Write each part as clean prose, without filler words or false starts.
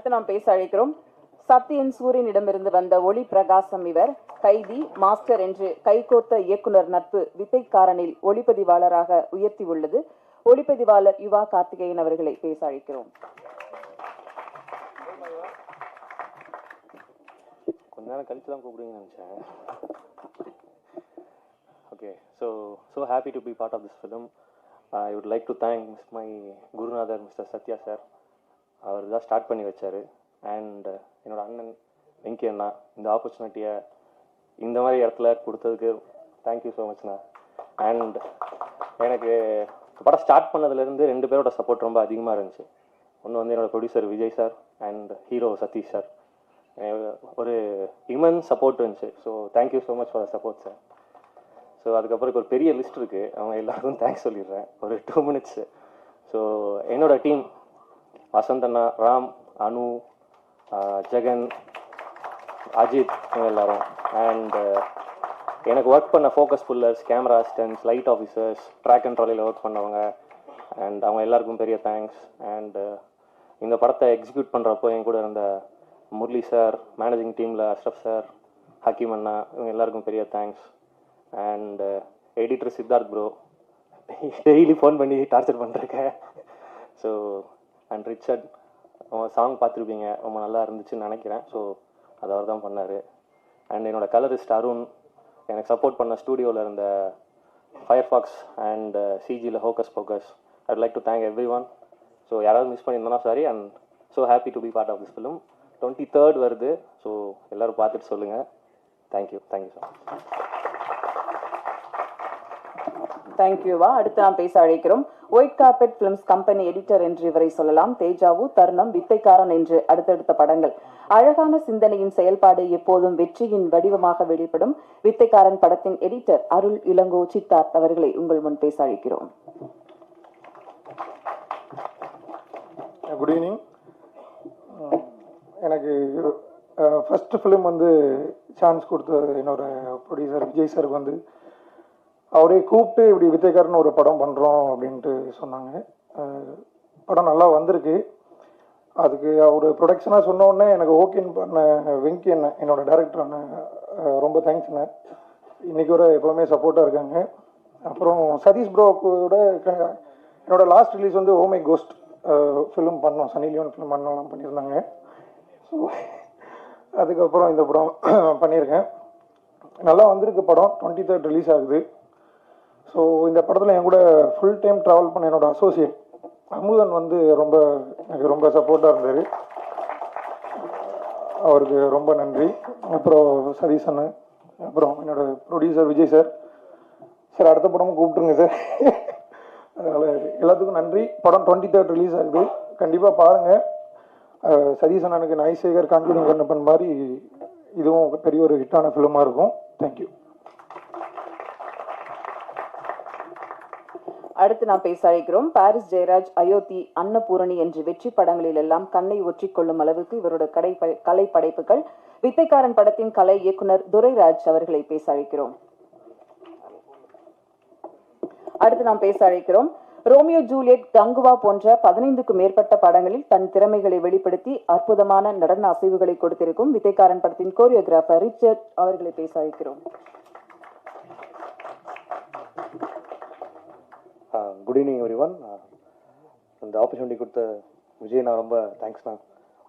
அடுத்து நாம் பேச அழைக்கிறோம். சத்யன் சூரியனிடமிருந்து வந்த ஒளி பிரகாசம் இவர். கைதி, மாஸ்டர் என்று கைகோர்த்த இயக்குனர் நட்பு வித்தைக்காரனில் ஒளிப்பதிவாளராக உயர்த்தி உள்ளது. ஒளிப்பதிவாளர் யுவா கார்த்திகேயன் அவர்களை பேச அழைக்கிறோம். கொஞ்ச நேரம் கழிச்சு தான் கூப்பிடுவீங்கன்னு நினச்சேன். Okay, so happy to be part of this film. I would like to thank my Gurunadhar, Mr. Satya sir. அவர் தான் ஸ்டார்ட் பண்ணி வச்சார். அண்ட் என்னோட அண்ணன் வெங்கி அண்ணா இந்த ஆப்பர்ச்சுனிட்டியை இந்த மாதிரி இடத்துல கொடுத்ததுக்கு தேங்க்யூ ஸோ மச்ண்ணா. அண்ட் எனக்கு படம் ஸ்டார்ட் பண்ணதுலேருந்து 2 பேரோட சப்போர்ட் ரொம்ப அதிகமாக இருந்துச்சு. ஒன்று வந்து என்னோடய producer Vijay sir and hero Sathish sir. ஒரு இமன் சப்போர்ட் இருந்துச்சு. So thank you so much for the support sir. So அதுக்கப்புறம் ஒரு பெரிய லிஸ்ட் இருக்குது, அவங்க எல்லாருக்கும் தேங்க்ஸ் சொல்லிடுறேன் ஒரு 2 minutes. ஸோ என்னோடய டீம் வசந்த் அண்ணா, ராம், அனு, ஜெகன், அஜித், இவங்க எல்லாரும். அண்ட் எனக்கு ஒர்க் பண்ண focus pullers, camera assistants, light officers, track and ட்ராலியில் ஒர்க் பண்ணவங்க அண்ட் அவங்க எல்லாருக்கும் பெரிய தேங்க்ஸ். அண்ட் இந்த படத்தை எக்ஸிக்யூட் பண்ணுறப்போ என் கூட இருந்த முரளி சார், மேனேஜிங் டீமில் அஷ்ரஃப் சார், ஹக்கீம் அண்ணா, இவங்க எல்லாருக்கும் பெரிய thanks. And editor Siddharth bro, daily phone பண்ணி டார்ச்சர் பண்ணிருக்கேன். ஸோ அண்ட் ரிச்சர்ட், அவங்க சாங் பார்த்துருப்பீங்க, ரொம்ப நல்லா இருந்துச்சுன்னு நினைக்கிறேன். ஸோ அது அவர் தான் பண்ணார். அண்ட் என்னோடய கலரிஸ்ட் அருண், எனக்கு சப்போர்ட் பண்ண ஸ்டூடியோவில் இருந்த ஃபயர்ஃபாக்ஸ் அண்ட் சிஜியில் hocus pocus. I would like to thank everyone. So யாராவது மிஸ் பண்ணியிருந்தோன்னா sorry. And so happy to be part of this film. 23rd வருது. ஸோ எல்லோரும் பார்த்துட்டு சொல்லுங்கள். Thank you so much. தேங்க்யூவா. அடுத்து நாம் பேச அழைக்கிறோம். White carpet films company editor என்று இவரை சொல்லலாம். தேஜாவு, தருணம், வித்தைக்காரன் என்று அடுத்தடுத்த படங்கள். அழகான சிந்தனையின் செயல்பாடு எப்போதும் வெற்றியின் வடிவமாக வெளிப்படும். வித்தைக்காரன் படத்தின் எடிட்டர் அருள் இளங்கோ சித்தார்த் அவர்களை உங்கள் முன் பேச அழைக்கிறோம். Good evening. எனக்கு ஃபர்ஸ்ட் ஃபிலிம் வந்து சான்ஸ் கொடுத்த என்னோட ப்ரொடியூசர் விஜய் சாருக்கு வந்து அவரே கூப்பிட்டு இப்படி வித்தைக்காரன் ஒரு படம் பண்ணுறோம் அப்படின்ட்டு சொன்னாங்க. படம் நல்லா வந்திருக்கு. அதுக்கு அவர் ப்ரொடக்ஷனாக சொன்னோடனே எனக்கு ஓகேன்னு பண்ண வெங்கி அண்ணன், என்னோட டைரக்டர் அண்ணன், ரொம்ப தேங்க்ஸ்ண்ணே. இன்றைக்கி வர எப்போவுமே சப்போர்ட்டாக இருக்காங்க. அப்புறம் சதீஷ் ப்ரோக்கூட என்னோட லாஸ்ட் ரிலீஸ் வந்து ஓமை கோஸ்ட் ஃபிலிம் பண்ணோம், சன்னி லியோன் ஃபிலிம் பண்ணலாம் பண்ணியிருந்தாங்க. ஸோ அதுக்கப்புறம் இந்த படம் பண்ணியிருக்கேன். நல்லா வந்திருக்கு படம். 23rd ரிலீஸ் ஆகுது. ஸோ இந்த படத்தில் என் கூட ஃபுல் டைம் ட்ராவல் பண்ண என்னோடய அசோசியேட் அமுதன் வந்து எனக்கு ரொம்ப சப்போர்ட்டாக இருந்தார். அவருக்கு ரொம்ப நன்றி. அப்புறம் சதீஷ் அண்ணன், அப்புறம் என்னோடய ப்ரொடியூசர் விஜய் சார். சார் அடுத்த படமும் கூப்பிட்டுருங்க சார். அதனால் எல்லாத்துக்கும் நன்றி. படம் 23rd ரிலீஸ் ஆகுது, கண்டிப்பாக பாருங்கள். சதீஷ் அண்ணனுக்கு நாய்சேகர் கான்குரிங் கண்ணப்பன் மாதிரி இதுவும் பெரிய ஒரு ஹிட்டான ஃபிலிமாக இருக்கும். தேங்க்யூ. அடுத்து நாம் பேச அழைக்கிறோம். பாரிஸ் ஜெயராஜ், அயோத்தி, அன்னபூரணி என்று வெற்றி படங்களில் எல்லாம் கண்ணை ஒற்றிக்கொள்ளும் அளவுக்கு இவரோட கலை படைப்புகள். வித்தைக்காரன் படத்தின் கலை இயக்குனர் துரைராஜ் அவர்களை பேச அழைக்கிறோம். அடுத்து நாம் பேச அழைக்கிறோம். ரோமியோ ஜூலியட், கங்குவா போன்ற 15க்கும் மேற்பட்ட படங்களில் தன் திறமைகளை வெளிப்படுத்தி அற்புதமான நடன அசைவுகளை கொடுத்திருக்கும் வித்தைக்காரன் படத்தின் கோரியோகிராஃபர் ரிச்சர்ட் அவர்களை பேச அழைக்கிறோம். Good evening every one. இந்த ஆப்பர்ச்சுனிட்டி கொடுத்த விஜய் நான் ரொம்ப தேங்க்ஸ்ண்ணா.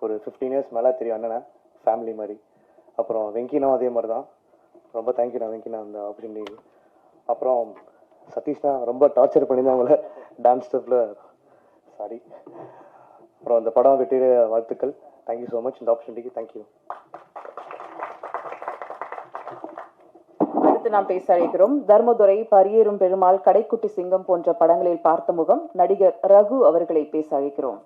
ஒரு 15 years மேலே தெரியும் அண்ணனா, ஃபேமிலி மாதிரி. அப்புறம் வெங்கினா அதே மாதிரி தான். ரொம்ப தேங்க்யூண்ணா வெங்கினா அந்த ஆப்பர்ச்சுனிட்டி. அப்புறம் சதீஷ்னா ரொம்ப டார்ச்சர் பண்ணியிருந்தாங்கள டான்ஸ் ஸ்டெப்பில், சாரி. அப்புறம் அந்த படம் வெற்றிட வாழ்த்துக்கள். தேங்க்யூ ஸோ மச் இந்த ஆப்பர்ச்சுனிட்டிக்கு. தேங்க்யூ. அடுத்து நாம் பேச அழைக்கிறோம். தர்மதுரை, பரியேறும் பெருமாள், கடைக்குட்டி சிங்கம் போன்ற படங்களில் பார்த்த முகம் நடிகர் ரகு அவர்களை பேச அழைக்கிறோம்.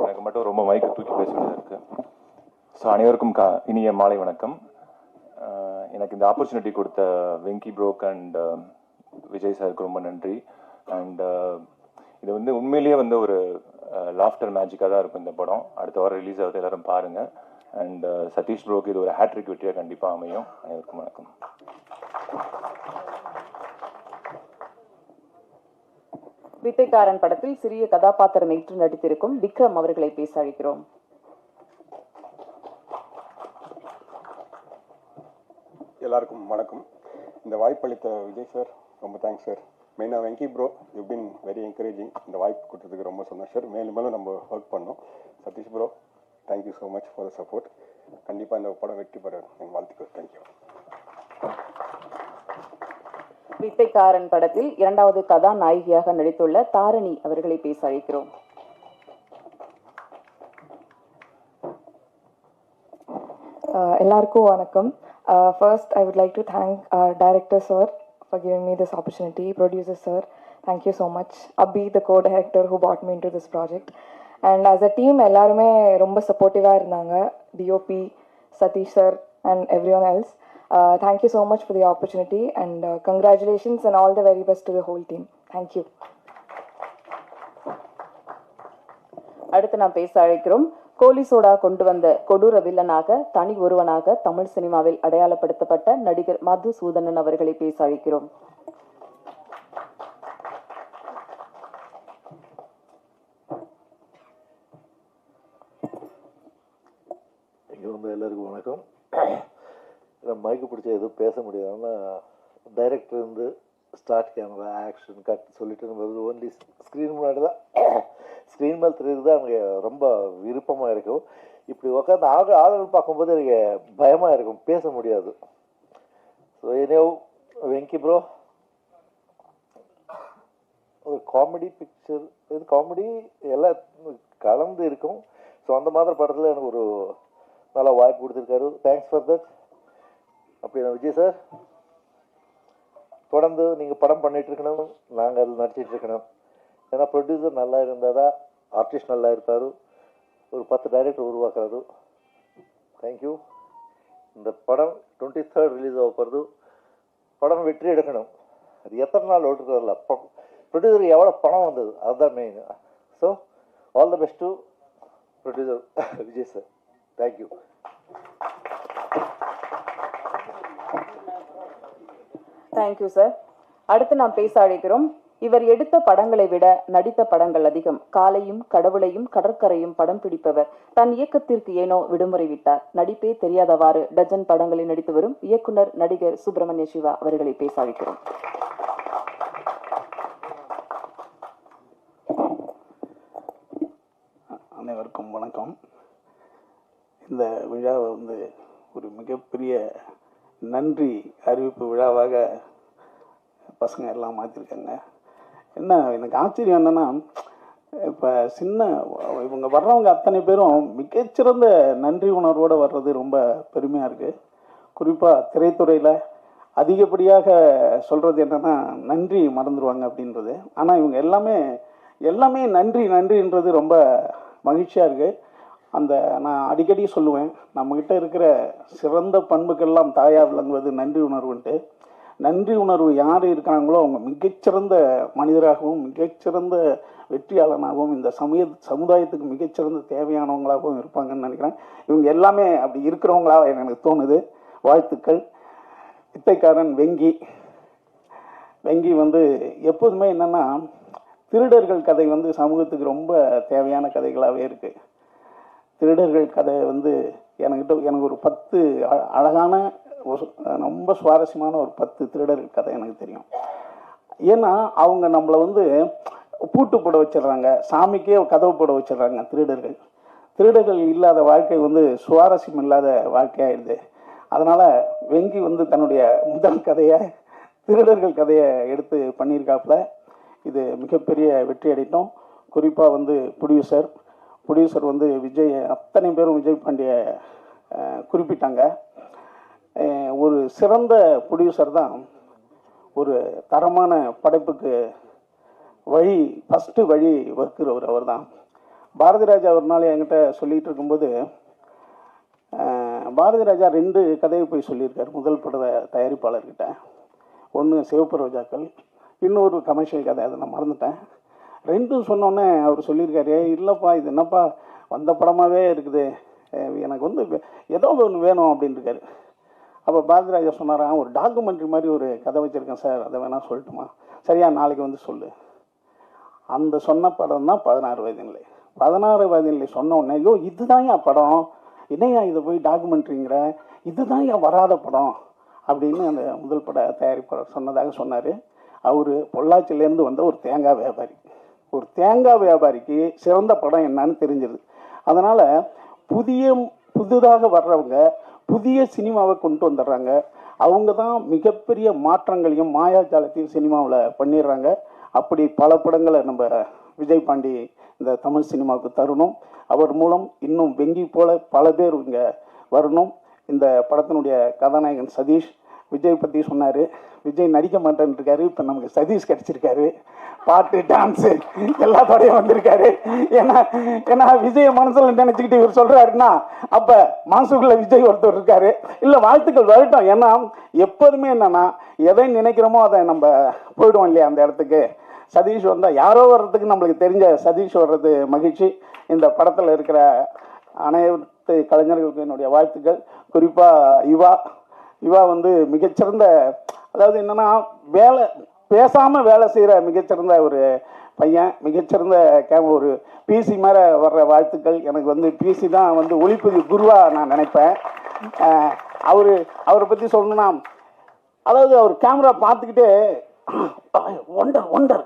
எனக்கு மட்டும் ரொம்ப மைக்கு தூக்கி பேச வேண்டியது இருக்கு. ஸோ அனைவருக்கும் இனிய மாலை வணக்கம். எனக்கு இந்த ஆப்பர்ச்சுனிட்டி கொடுத்த வெங்கி ப்ரோக் அண்ட் விஜய் சாருக்கு ரொம்ப நன்றி. அண்ட் இது வந்து உண்மையிலேயே வந்து ஒரு லாஃப்டர் மேஜிக்காக தான் இருக்கும் இந்த படம். அடுத்த வாரம் ரிலீஸ் ஆகுது, எல்லாரும் பாருங்கள். அண்ட் சதீஷ் ப்ரோக்கு இது ஒரு ஹேட்ரிக் வெற்றியாக கண்டிப்பாக அமையும். அனைவருக்கும் வணக்கம். வித்தைக்காரன் படத்தில் சிறிய கதாபாத்திரம் ஏற்று நடித்திருக்கும் விக்ரம் அவர்களை பேச அழைக்கிறோம். எல்லாருக்கும் வணக்கம். இந்த வாய்ப்பளித்த விஜய் சார் ரொம்ப தேங்க்ஸ் சார். மெயினாக Venky bro you been very encouraging. இந்த வாய்ப்பு கொடுத்ததுக்கு ரொம்ப சந்தோஷம் சார். மேலும் மேலும் நம்ம ஒர்க் பண்ணோம். Sathish bro thank you so much for the support. கண்டிப்பாக இந்த படம் வெற்றி பெற என் வாழ்த்துக்கள். தேங்க்யூ. வித்தைக்காரன் படத்தில் இரண்டாவது கதாநாயகியாக நடித்துள்ள தாரணி அவர்களை பேச அழைக்கிறோம். எல்லாருக்கும் வணக்கம். First, I would like to thank our director, sir, for giving me this opportunity. Producer, sir, thank you so much. Abhi, the co-director who brought me into this project. And as a team, எல்லாருமே ரொம்ப சப்போர்ட்டிவாக இருந்தாங்க. DOP, Satish sir, and everyone else. Thank you so much for the opportunity and congratulations and all the very best to the whole team. Thank you. அடுத்து நாம் பேச அழைக்கிறோம். கோலி soda கொண்டு வந்த கொடூர வில்லனாக தனி ஒருவனாக தமிழ் சினிமாவில் அடையாளப்படுத்தப்பட்ட நடிகர் மதுசூதனன் அவர்களை பேச அழைக்கிறோம். இங்கே வந்து எல்லாருக்கும் வணக்கம். மைக்கு பிடிச்ச எதுவும் பேச முடியாதுன்னா டைரக்டர் இருந்து ஸ்டார்ட் கேமரா ஆக்ஷன் கட் சொல்லிட்டு நம்ம ஓன்லி ஸ்க்ரீன் முன்னாடி தான் ஸ்க்ரீன் மேல் தெரியுது தான் எனக்கு ரொம்ப விருப்பமாக இருக்கும். இப்படி உட்காந்து ஆளுகள் பார்க்கும்போது எனக்கு பயமாக இருக்கும், பேச முடியாது. ஸோ ஏனோ வெங்கி ப்ரோ ஒரு காமெடி பிக்சர், இது காமெடி எல்லாம் கலந்து இருக்கும். ஸோ அந்த மாதிரி படத்தில் எனக்கு ஒரு நல்ல வாய்ப்பு கொடுத்துருக்காரு. Thanks for that. அப்படின்னா விஜய் சார் தொடர்ந்து நீங்கள் படம் பண்ணிகிட்டு இருக்கணும், நாங்கள் அதில் நடிச்சிட்டு இருக்கணும். ஏன்னா ப்ரொடியூசர் நல்லா இருந்தால் தான் ஆர்டிஸ்ட் நல்லா இருப்பார். ஒரு 10 டைரக்டர் உருவாக்குறாரு. தேங்க்யூ. இந்த படம் 23rd ரிலீஸ் ஆக போகிறது. படம் வெற்றி எடுக்கணும். அது எத்தனை நாள் ஓட்டுறதில்ல, ப்ரொடியூசருக்கு எவ்வளோ பணம் வந்தது அதுதான் main. So all the best to producer Vijay sir. Thank you. Thank you sir. அடுத்து நாம் பேச அழைக்கிறோம். இவர் எடுத்த படங்களை விட நடித்த படங்கள் அதிகம். காலையும் கடவுளையும் கடற்கரையும் படம் பிடிப்பவர். தன் இயக்கத்திற்கு ஏனோ விடுமுறை விட்டார். நடிப்பே தெரியாதவாறு டஜன் படங்களில் நடித்து வரும் இயக்குனர் நடிகர் சுப்பிரமணிய சிவா அவர்களை பேச அழைக்கிறோம். அனைவருக்கும் வணக்கம். இந்த விழாவை வந்து ஒரு மிகப்பெரிய நன்றி அறிவிப்பு விழாவாக பசங்க எல்லாம் மாற்றிருக்காங்க. என்ன எனக்கு ஆச்சரியம் என்னென்னா, இப்போ இவங்க வர்றவங்க அத்தனை பேரும் மிகச்சிறந்த நன்றி உணர்வோடு வர்றது ரொம்ப பெருமையாக இருக்குது. குறிப்பாக திரைத்துறையில் அதிகப்படியாக சொல்கிறது என்னென்னா நன்றி மறந்துடுவாங்க அப்படின்றது. ஆனால் இவங்க எல்லாமே நன்றின்றது ரொம்ப மகிழ்ச்சியாக இருக்குது. நான் அடிக்கடி சொல்லுவேன், நம்மக்கிட்ட இருக்கிற சிறந்த பண்புக்கெல்லாம் தாயாக விளங்குவது நன்றி உணர்வுன்ட்டு. நன்றி உணர்வு யார் இருக்கிறாங்களோ அவங்க மிகச்சிறந்த மனிதராகவும் மிகச்சிறந்த வெற்றியாளனாகவும் இந்த சமுதாயத்துக்கு மிகச்சிறந்த தேவையானவங்களாகவும் இருப்பாங்கன்னு நினைக்கிறேன். இவங்க எல்லாமே அப்படி இருக்கிறவங்களா எனக்கு தோணுது. வாழ்த்துக்கள். வித்தைக்காரன் வெங்கி வந்து எப்போதுமே என்னென்னா, திருடர்கள் கதை வந்து சமூகத்துக்கு ரொம்ப தேவையான கதைகளாகவே இருக்குது. திருடர்கள் கதை வந்து எனக்கு ஒரு 10 அழகான ரொம்ப சுவாரஸ்யமான ஒரு 10 திருடர்கள் கதை எனக்கு தெரியும். ஏன்னா அவங்க நம்மளை வந்து பூட்டு போட வச்சிடுறாங்க, சாமிக்கே கதவு போட வச்சிடுறாங்க. திருடர்கள் இல்லாத வாழ்க்கை வந்து சுவாரஸ்யம் இல்லாத வாழ்க்கையாயிடுது. அதனால் வெங்கி வந்து தன்னுடைய முதல் கதையை திருடர்கள் கதையை எடுத்து பண்ணியிருக்காப்புல. இது மிகப்பெரிய வெற்றி அடைத்தோம். குறிப்பாக வந்து ப்ரொடியூசர் வந்து அத்தனை பேரும் விஜய் பாண்டிய குறிப்பிட்டாங்க. ஒரு சிறந்த ப்ரொடியூசர் தான் ஒரு தரமான படைப்புக்கு ஃபஸ்ட்டு வழி வகுக்கிறவர் அவர் தான். பாரதி ராஜா ஒரு நாள் என்கிட்ட சொல்லிகிட்டு இருக்கும்போது, பாரதி ராஜா 2 கதையை போய் சொல்லியிருக்கார் முதல் பட தயாரிப்பாளர்கிட்ட. ஒன்று சிவப்பு ரோஜாக்கள், இன்னொரு கமர்ஷியல் கதை, அதை நான் மறந்துட்டேன். 2ம் சொன்னோன்னே அவர் சொல்லியிருக்காரு, இல்லைப்பா இது என்னப்பா வந்த படமாகவே இருக்குது, எனக்கு வந்து ஏதோ ஒன்று வேணும் அப்படின்ட்டுருக்காரு. அப்போ பாரதி ராஜா சொன்னாராம், ஒரு டாக்குமெண்ட்ரி மாதிரி ஒரு கதை வச்சுருக்கேன் சார், அதை வேணால் சொல்லட்டுமா? சரியா, நாளைக்கு வந்து சொல்லு. அந்த சொன்ன படம் தான் 16 வயது நிலை. 16 வயது நிலை சொன்ன உடனே, ஐயோ இதுதான் என் படம், என்னையா இதை போய் டாக்குமெண்ட்ரிங்கிற, இதுதான் என் வராத படம் அப்படின்னு அந்த முதல் பட தயாரிப்பாளர் சொன்னதாக சொன்னார். அவர் பொள்ளாச்சியிலேருந்து வந்த ஒரு தேங்காய் வியாபாரி. ஒரு தேங்காய் வியாபாரிக்கு சிறந்த படம் என்னன்னு தெரிஞ்சிருது. அதனால் புதிதாக வர்றவங்க புதிய சினிமாவை கொண்டு வந்துடுறாங்க. அவங்க தான் மிகப்பெரிய மாற்றங்களையும் மாயாஜாலத்தையும் சினிமாவில் பண்ணிடுறாங்க. அப்படி பல படங்களை நம்ம விஜய் பாண்டி இந்த தமிழ் சினிமாவுக்கு தரணும். அவர் மூலம் இன்னும் வெங்கி போல பல பேர் இங்கே வரணும். இந்த படத்தினுடைய கதாநாயகன் சதீஷ் விஜய் பற்றி சொன்னார். விஜய் நடிக்க மாட்டேன்னு இருக்காரு. இப்போ நமக்கு சதீஷ் கிடச்சிருக்காரு. பாட்டு டான்ஸு எல்லாத்தோடையும் வந்திருக்காரு. ஏன்னா விஜய மனசில் நினச்சிக்கிட்டு இவர் சொல்கிறாருன்னா அப்போ மனசுக்குள்ள விஜய் ஒருத்தர் இருக்காரு. இல்லை, வாழ்த்துக்கள் வரட்டும். ஏன்னா எப்போதுமே என்னன்னா எதை நினைக்கிறோமோ அதை நம்ம போயிடுவோம் இல்லையா அந்த இடத்துக்கு. சதீஷ் வந்தால் யாரோ வர்றதுக்கு நம்மளுக்கு தெரிஞ்ச சதீஷ் வர்றது மகிழ்ச்சி. இந்த படத்தில் இருக்கிற அனைத்து கலைஞர்களுக்கு என்னுடைய வாழ்த்துக்கள். குறிப்பாக இவா வந்து மிகச்சிறந்த, அதாவது என்னென்னா பேசாமல் வேலை செய்கிற மிகச்சிறந்த ஒரு பையன், மிகச்சிறந்த ஒரு பிசி மேலே வர்ற வாழ்த்துக்கள். எனக்கு வந்து பிசி தான் வந்து ஒளிப்பதிவு குருவாக நான் நினைப்பேன். அவரை பற்றி சொல்லணும்னா, அதாவது அவர் கேமரா பார்த்துக்கிட்டே ஒண்டர்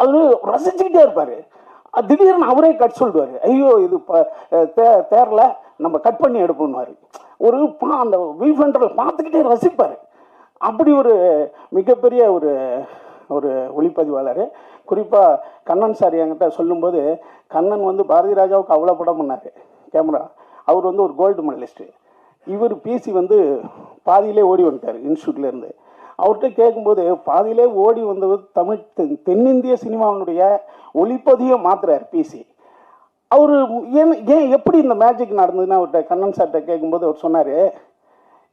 அது ரசிச்சுக்கிட்டே இருப்பார். திடீர்னு அவரே கட் சொல்லுவார். ஐயோ இது தேரல, நம்ம கட் பண்ணி எடுப்போம்னாரு. அந்த வீஃபெண்டரில் பார்த்துக்கிட்டே ரசிப்பார். அப்படி ஒரு மிகப்பெரிய ஒரு ஒளிப்பதிவாளர். குறிப்பாக கண்ணன் சார் என்கிட்ட சொல்லும்போது, கண்ணன் வந்து பாரதி ராஜாவுக்கு அவ்வளோ படம் பண்ணார் கேமரா. அவர் வந்து ஒரு கோல்டு மெடலிஸ்ட்டு. இவர் பிசி வந்து பாதியிலே ஓடி வந்துட்டார் இன்ஸ்டியூட்லேருந்து. அவர்கிட்ட கேட்கும்போது, பாதியிலே ஓடி வந்தது தமிழ் தென்னிந்திய சினிமாவினுடைய ஒளிப்பதிவை மாத்துறார் பிசி. அவர் ஏன் எப்படி இந்த மேஜிக் நடந்ததுன்னு அவர்கிட்ட கண்ணன் சார்கிட்ட கேட்கும்போது அவர் சொன்னார்,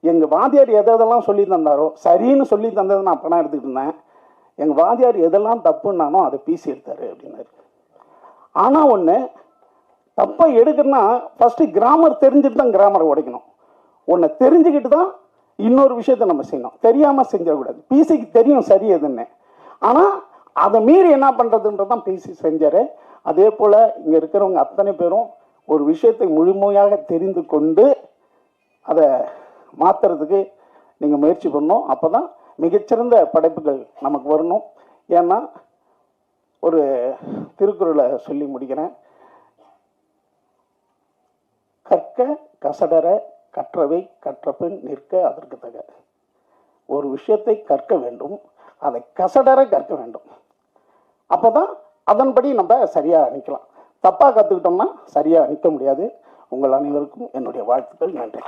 எங்கள் வாத்தியார் எதெல்லாம் சொல்லி தந்தாரோ சரின்னு சொல்லி தந்ததை நான் பணம் எடுத்துக்கிட்டு இருந்தேன். எங்கள் வாத்தியார் எதெல்லாம் தப்புன்னானோ அதை பிசி எடுத்தார் அப்படின்னாரு. ஆனால் ஒன்று, தப்பை எடுக்கணும்னா ஃபஸ்ட்டு கிராமர் தெரிஞ்சுட்டு தான் கிராமரை உடைக்கணும். ஒன்று தெரிஞ்சுக்கிட்டு தான் இன்னொரு விஷயத்த நம்ம செய்யணும். தெரியாமல் செஞ்சிடக்கூடாது. பிசிக்கு தெரியும் சரி எதுன்னு, ஆனால் அதை மீறி என்ன பண்ணுறதுன்றதான் பிசி செஞ்சார். அதே போல் இங்கே இருக்கிறவங்க அத்தனை பேரும் ஒரு விஷயத்தை முழுமையாக தெரிந்து கொண்டு அதை மாற்றுறதுக்கு நீங்கள் முயற்சி பண்ணணும். அப்போ தான் மிகச்சிறந்த படைப்புகள் நமக்கு வரணும். ஏன்னா ஒரு திருக்குறளை சொல்லி முடிக்கிறேன். கற்க கசடர கற்றவை கற்றபின் நிற்க அதற்கு தக. ஒரு விஷயத்தை கற்க வேண்டும், அதை கசடர கற்க வேண்டும். அப்போ தான் அதன்படி நம்ம சரியாக நிற்கலாம். தப்பாக கற்றுக்கிட்டோம்னா சரியாக நிற்க முடியாது. உங்கள் அனைவருக்கும் என்னுடைய வாழ்த்துக்கள். நன்றி.